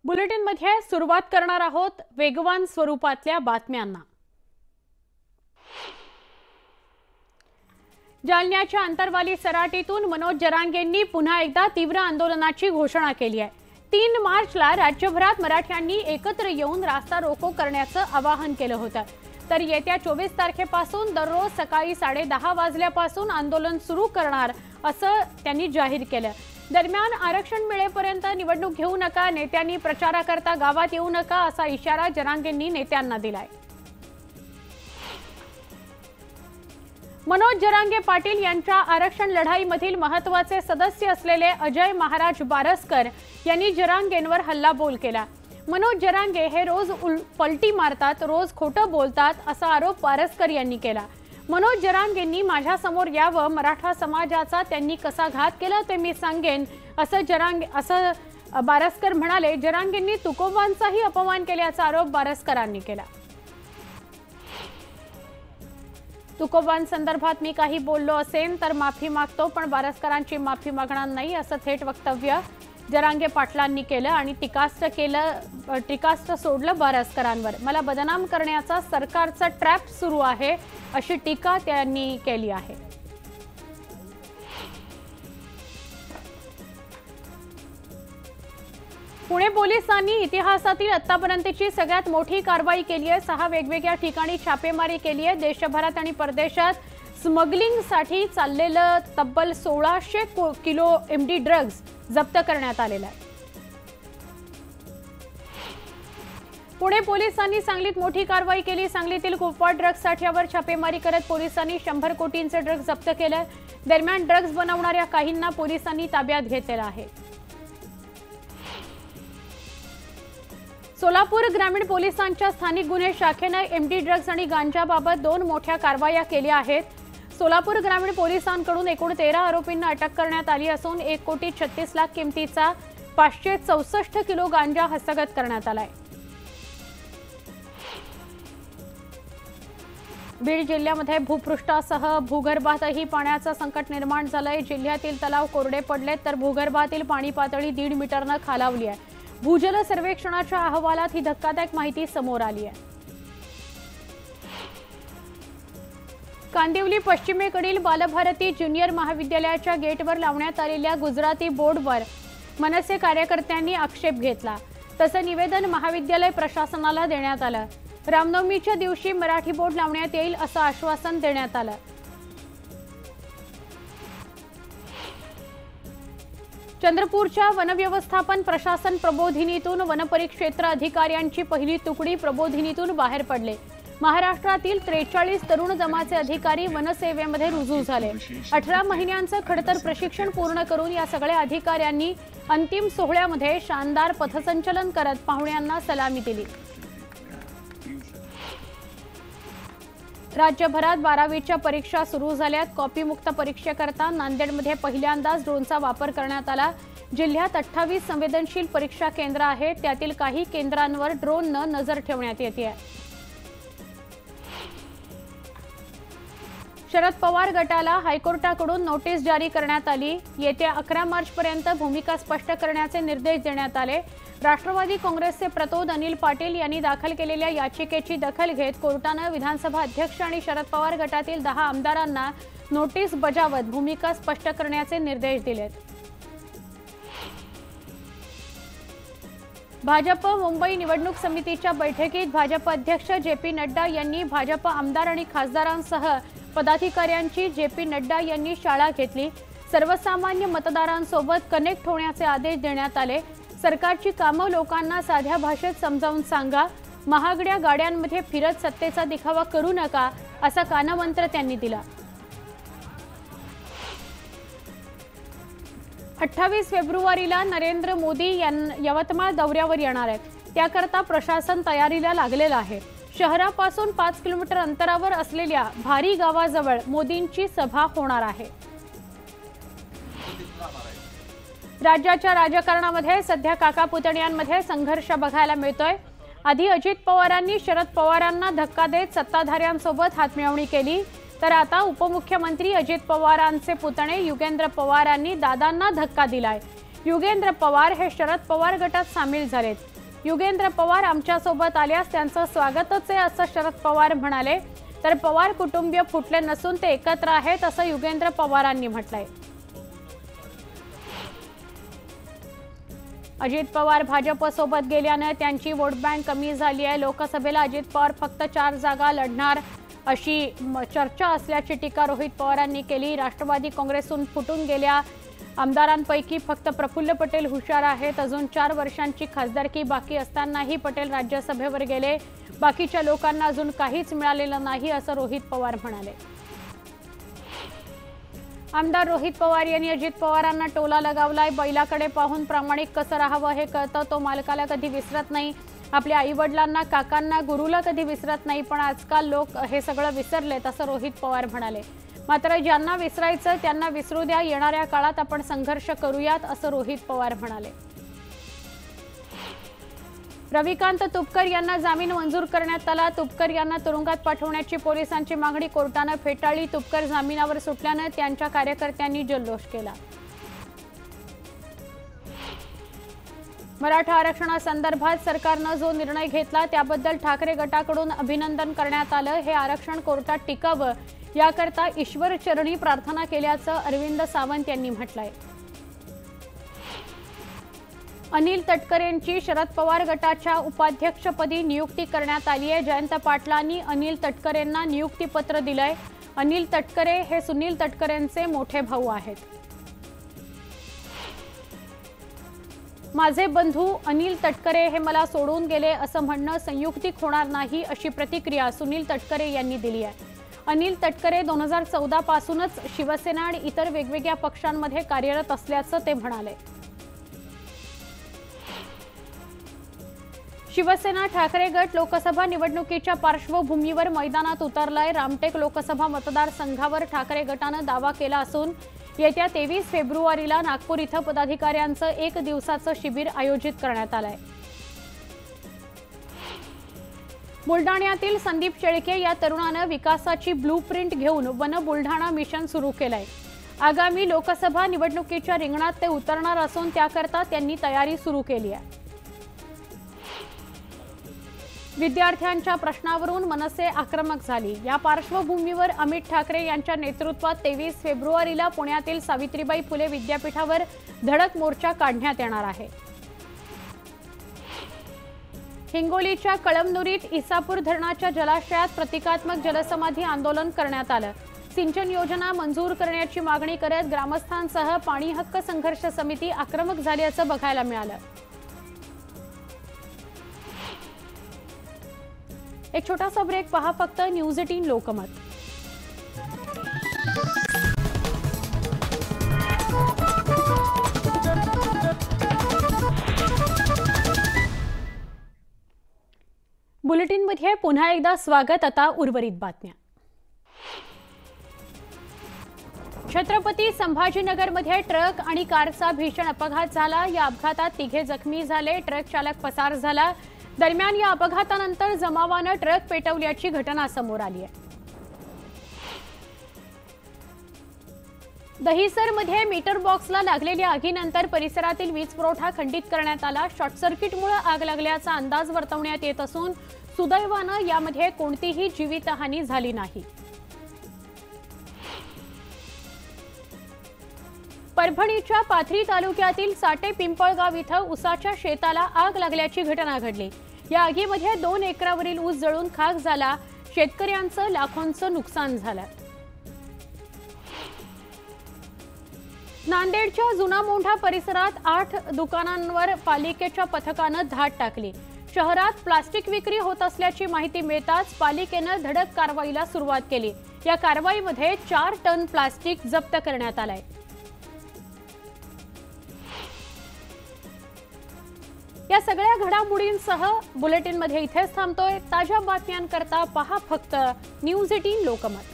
बुलेटिनमध्ये सुरुवात करणार आहोत वेगवान स्वरूपातल्या बातम्यांना। जालन्याच्या अंतरवाली सराटीतून मनोज जरांगेंनी पुन्हा एकदा तीव्र आंदोलनाची घोषणा केली आहे। 3 मार्चला राज्यभरात मराठ्यांनी एकत्र येऊन रास्ता रोको करण्याचं आवाहन केलं होतं। तर येत्या 24 तारखेपासून दररोज सकाळी 10:30 वाजल्यापासून आंदोलन सुरू करणार असं त्यांनी जाहीर केलं। दरम्यान आरक्षण मिळेपर्यंत निवडणूक घेऊ नका, नेत्यांनी प्रचाराकरता गावात येऊ नका असा इशारा जरांगेंनी नेत्यांना दिलाय। मनोज जरांगे पाटील यांच्या आरक्षण लढाईमधील महत्त्वाचे सदस्य असलेले अजय महाराज बारसकर यांनी जरांगेंवर हल्लाबोल केला। मनोज जरांगे हे रोज पलटी मारतात, रोज खोटं बोलतात असा आरोप बारसकर यांनी केला। मनोज जरांगेंनी माझ्या समोर यावं, मराठा समाजाचा त्यांनी कसा घात केला ते मी सांगेन असं बारसकर म्हणाले। जरांगेंनी तुकोबांचाही अपमान केल्याचा आरोप बारसकरांनी केला। तुकोबांसंदर्भात मी काही बोललो असेल तर माफी मागतो, पण बारसकरांची माफी मागणार नाही असं थेट वक्तव्य जरांगे पाटलांनी केलं आणि टीकास्त्र सोडलं बारसकरांवर। मला बदनाम करण्याचा सरकारचा ट्रॅप सुरू आहे अशी टीका त्यांनी केली आहे। पुणे पोलिसांनी इतिहासातील आतापर्यंतची सगळ्यात मोठी कारवाई केली आहे। 6 वेगवेगळ्या ठिकाणी छापेमारी केली आहे। देशभरात आणि परदेशात स्मगलिंगसाठी चाललेलं तब्बल 1600 किलो एमडी ड्रग्ज जप्त करण्यात आलेला आहे। पुणे पोलिसांनी सांगलीत मोठी कारवाई केली। सांगलीतील कुपवाड ड्रग्ज साठ्यावर छापेमारी करत पोलिसांनी 100 कोटींचे ड्रग्ज जप्त केले। दरम्यान ड्रग्ज बनवणाऱ्या काहींना पोलिसांनी ताब्यात घेतलेलं आहे। सोलापूर ग्रामीण पोलिसांच्या स्थानिक गुन्हे शाखेने एमडी ड्रग्ज आणि गांजाबाबत 2 मोठ्या कारवाया केल्या आहेत। सोलापूर ग्रामीण पोलिसांकडून एकूण 13 आरोपींना अटक करण्यात आली असून 1,36,00,000 किमतीचा 564 किलो गांजा हस्तगत करण्यात आलाय। बीड जिल्ह्यामध्ये भूपृष्ठासह भूगर्भातही पाण्याचं संकट निर्माण झालंय। जिल्ह्यातील तलाव कोरडे पडलेत तर भूगर्भातील पाणी पातळी 1.5 मीटरनं खालावली आहे। भूजल सर्वेक्षणाच्या अहवालात ही धक्कादायक माहिती समोर आली आहे। कांदिवली पश्चिमेकडील बालभारती ज्युनियर महाविद्यालयाच्या गेटवर लावण्यात आलेल्या गुजराती बोर्डवर मनसे कार्यकर्त्यांनी आक्षेप घेतला। तसं निवेदन महाविद्यालय प्रशासनाला देण्यात आलं। रामनवमीच्या दिवशी मराठी बोर्ड लावण्यात येईल असं आश्वासन देण्यात आलं। चंद्रपूरच्या वनव्यवस्थापन प्रशासन प्रबोधिनीतून वनपरिक्षेत्र अधिकाऱ्यांची पहिली तुकडी प्रबोधिनीतून बाहेर पडले। महाराष्ट्रातील 43 तरुण जमाचे अधिकारी वनसेवेमध्ये रुजू झाले। 18 महिन्यांचं खडतर प्रशिक्षण पूर्ण करून या सगळ्या अधिकाऱ्यांनी अंतिम सोहळ्यामध्ये शानदार पथसंचलन करत पाहुण्यांना सलामी दिली। राज्यभरात 12वीच्या परीक्षा सुरू झाल्यात। कॉपीमुक्त परीक्षेकरता नांदेडमध्ये पहिल्यांदाच ड्रोनचा वापर करण्यात आला। जिल्ह्यात 28 संवेदनशील परीक्षा केंद्र आहेत, त्यातील काही केंद्रांवर ड्रोननं नजर ठेवण्यात येते। शरद पवार गटाला हायकोर्टाकडून नोटीस जारी करण्यात आली। येत्या 11 मार्चपर्यंत भूमिका स्पष्ट करण्याचे निर्देश देण्यात आले। राष्ट्रवादी काँग्रेसचे प्रतोद अनिल पाटील यांनी दाखल केलेल्या याचिकेची दखल घेत कोर्टाने विधानसभा अध्यक्ष आणि शरद पवार गटातील 10 आमदारांना नोटीस बजावत भूमिका स्पष्ट करण्याचे निर्देश दिलेत। भाजप मुंबई निवडणूक समितीच्या बैठकीत भाजप अध्यक्ष जे.पी. नड्डा यांनी भाजप आमदार आणि खासदारांसह पदाधिकाऱ्यांची जे.पी. नड्डा यांनी शाळा घेतली। सर्वसामान्य मतदारांसोबत कनेक्ट होण्याचे आदेश देण्यात आले। सरकारची कामं लोकांना साध्या भाषेत समजावून सांगा, महागड्या गाड्यांमध्ये फिरत सत्तेचा दिखावा करू नका असा कानमंत्र त्यांनी दिला। 28 फेब्रुवारीला नरेंद्र मोदी यवतमाळ दौऱ्यावर येणार आहेत। त्याकरता प्रशासन तयारीला लागलेलं आहे। शहरापासून 5 किलोमीटर अंतरावर असलेल्या भारी गावाजवळ मोदींची सभा होणार आहे। राज्याच्या राजकारणामध्ये सध्या काका पुतण्यांमध्ये संघर्ष बघायला मिळतोय। आधी अजित पवारांनी शरद पवारांना धक्का देत सत्ताधाऱ्यांसोबत हातमिळवणी केली, तर आता उपमुख्यमंत्री अजित पवारांचे पुतणे युगेंद्र पवारांनी दादांना धक्का दिलाय। युगेंद्र पवार हे शरद पवार गटात सामील झालेत. युगेंद्र पवार आमच्यासोबत आल्यास त्यांचं स्वागतच आहे असं शरद पवार म्हणाले. तर पवार कुटुंबीय फुटले नसून ते एकत्र आहेत असं युगेंद्र पवारांनी म्हटलंय. अजित पवार भाजपसोबत गेल्याने त्यांची वोट बँक कमी झाली आहे. लोकसभेला अजित पवार फक्त 4 जागा लढणार अशी चर्चा असल्याची टीका रोहित पवारांनी केली. राष्ट्रवादी काँग्रेसहून फुटून गेल्या आमदारांपैकी फक्त प्रफुल्ल पटेल हुशार आहेत. अजून 4 वर्षांची खासदारकी बाकी असतानाही पटेल राज्यसभेवर गेले. बाकीच्या लोकांना अजून काहीच मिळालेलं नाही असं रोहित पवार म्हणाले. आमदार रोहित पवार यांनी अजित पवारांना टोला लगावलाय. बैलाकडे पाहून प्रामाणिक कसं राहावं हे कळतं. तो मालकाला कधी विसरत नाही. आपल्या आईवडिलांना, काकांना, गुरुला कधी विसरत नाही. पण आजकाल लोक हे सगळं विसरलेत असं रोहित पवार म्हणाले. मात्र ज्यांना विसरायचं त्यांना विसरू द्या. येणाऱ्या काळात आपण संघर्ष करूयात असं रोहित पवार म्हणाले. रविकांत तुपकर यांना जामीन मंजूर करण्यात आला. तुपकर यांना तुरुंगात पाठवण्याची पोलिसांची मागणी कोर्टाने फेटाळली. तुपकर जामिनावर सुटल्याने त्यांच्या कार्यकर्त्यांनी जल्लोष केला. मराठा आरक्षणासंदर्भात सरकारने जो निर्णय घेतला त्याबद्दल ठाकरे गटाकडून अभिनंदन करण्यात आलं. हे आरक्षण कोर्टात टिकावं याकरता ईश्वरचरणी प्रार्थना केल्याचं अरविंद सावंत यांनी म्हटलंय. अनिल तटकरेंची शरद पवार गटाच्या उपाध्यक्षपदी नियुक्ती करण्यात आली आहे. जयंत पाटलांनी अनिल तटकरेंना नियुक्तीपत्र दिलंय. अनिल तटकरे हे सुनील तटकरेंचे मोठे भाऊ आहेत. माझे बंधू अनिल तटकरे हे मला सोडून गेले असं म्हणणं संयुक्तिक होणार नाही अशी प्रतिक्रिया सुनील तटकरे यांनी दिली आहे. अनिल तटकरे 2014 पासूनच शिवसेना आणि इतर वेगवेगळ्या पक्षांमध्ये कार्यरत असल्याचं ते म्हणाले. शिवसेना ठाकरे गट लोकसभा निवडणुकीच्या पार्श्वभूमीवर मैदानात उतरलाय. रामटेक लोकसभा मतदारसंघावर ठाकरे गटानं दावा केला असून येत्या 23 फेब्रुवारीला नागपूर इथं पदाधिकाऱ्यांचं 1 दिवसाचं शिबिर आयोजित करण्यात आलंय. बुलढाण्यातील संदीप शेळके या तरुणानं विकासाची ब्लूप्रिंट घेऊन वन बुलढाणा मिशन सुरू केलंय. आगामी लोकसभा निवडणुकीच्या रिंगणात ते उतरणार असून त्याकरता त्यांनी तयारी सुरू केली आहे. विद्यार्थ्यांच्या प्रश्नावरून मनसे आक्रमक झाली. या पार्श्वभूमीवर अमित ठाकरे यांच्या नेतृत्वात 23 फेब्रुवारीला पुण्यातील सावित्रीबाई फुले विद्यापीठावर धडक मोर्चा काढण्यात येणार आहे. हिंगोलीच्या कळमनुरीत इसापूर धरणाच्या जलाशयात प्रतिकात्मक जलसमाधी आंदोलन करण्यात आलं. सिंचन योजना मंजूर करण्याची मागणी करत ग्रामस्थांसह पाणी हक्क संघर्ष समिती आक्रमक झाल्याचं बघायला मिळालं. एक छोटासा ब्रेक पहा फक्त न्यूज 18 लोकमत. बुलेटिनमध्ये पुन्हा एकदा स्वागत. आता उर्वरित बातम्या. छत्रपती संभाजीनगरमध्ये ट्रक आणि कारचा भीषण अपघात झाला. या अपघातात 3 जखमी झाले. ट्रक चालक पसार झाला. दरम्यान या अपघातानंतर जमावानं ट्रक पेटवल्याची घटना समोर आली आहे. दहिसरमध्ये मीटर बॉक्सला लागलेल्या आगीनंतर परिसरातील वीज पुरवठा खंडित करण्यात आला. शॉर्ट सर्किटमुळे आग लागल्याचा अंदाज वर्तवण्यात येत असून सुदैवानं यामध्ये कोणतीही जीवितहानी झाली नाही. परभणीच्या पाथरी तालुक्यातील साटे पिंपळगाव इथं ऊसाच्या शेताला आग लागल्याची घटना घडली. या आगीमध्ये 2 एकरावरील ऊस जळून खाक झाला. शेतकऱ्यांचं लाखोंचं नुकसान झालं. नांदेडच्या जुना मोंढा परिसरात 8 दुकानांवर पालिकेच्या पथकानं धाड टाकली. शहरात प्लास्टिक विक्री होत असल्याची माहिती मिळताच पालिकेनं धडक कारवाईला सुरुवात केली. या कारवाईमध्ये 4 टन प्लास्टिक जप्त करण्यात आलंय. या सगळ्या घडामोडींसह बुलेटिनमध्ये इथेच थांबतोय. ताज्या बातम्यांकरता पहा फक्त न्यूज 18 लोकमत.